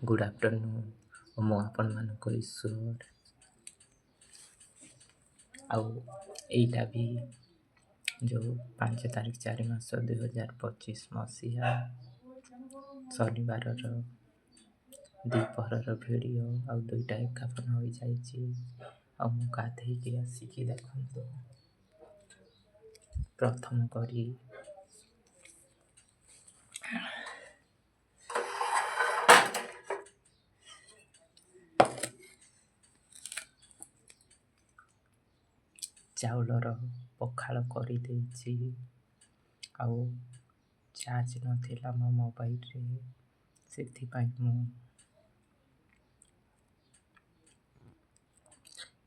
Good afternoon मु आपण मानक ईश्वर आईटा भी जो 5 तारीख 4 मास 2025 मसीहा शनिवार द्विपहर वीडियो आ 2टा 51 हो जाइए गाधे आसिक देखो प्रथम करी चाउलर पखाल कर चार्ज नथिला मो मोबाइल रे से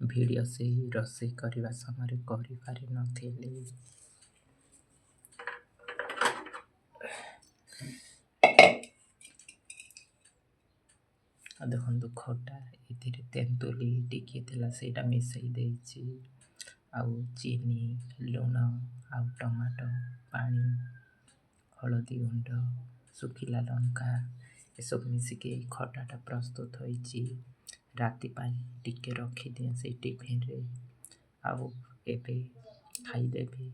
वीडियो से ही रोषे करने समय करि नथिली। देखो खटा ये तेंतुली टिके से मिसई देछि आउ चीनी लुण आउ टमाटो पानी हलदी गुंड सुखिला लंका ये सब मिसिके खटाटा प्रस्तुत होइछि। राति टिके रखी दिए से टिफिन रे आउ एबे खाईदेवी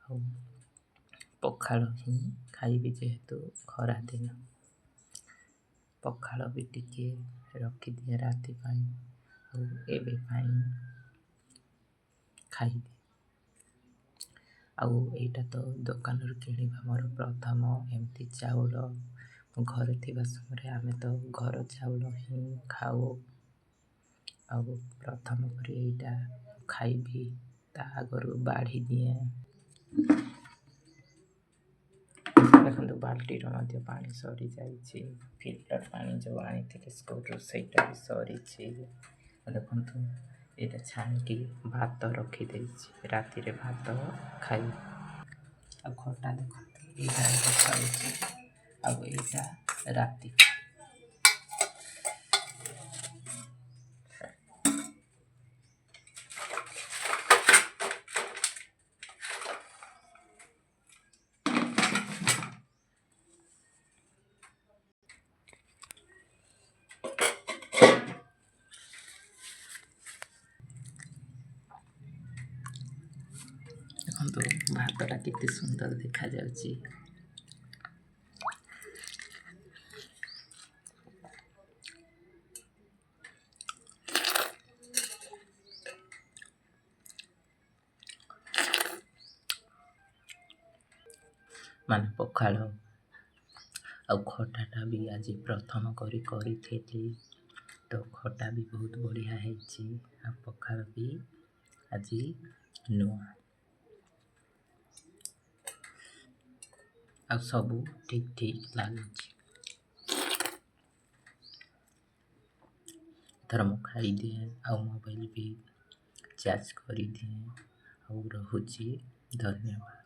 आउ पखाल ही खाइबी जेहेतु खरा दिन पखाल भी टिके रखी दिए राति आउ एबे खाइबी आउ एटा तो दुकान किणवा मोर प्रथम एमती चाउल घर थिबा समय आमे तो घर चाउल ही खाओ आउ प्रथम करी एटा खाइबी ता आगरु बाढ़ी दिए देखो बाल्टीर मध्य पानी सरी जाइए फिल्टर पानी जो आनी थे स्कूटर सेटा भी सरी देखो ये छाणिकी भात रखी राति रे भात खाई आ खटा देखो यहाँ राति देखो भातटा केते सुंदर देखा जाउची। मान पखाल आ खटाटा भी आज प्रथम करी तो खटा भी बहुत बढ़िया है पखाल भी आज नुआ आ सबू ठीक ठीक लगुच थर मु खाई दिए आ मोबाइल भी चार्ज कर दिए आ रहुची। धन्यवाद।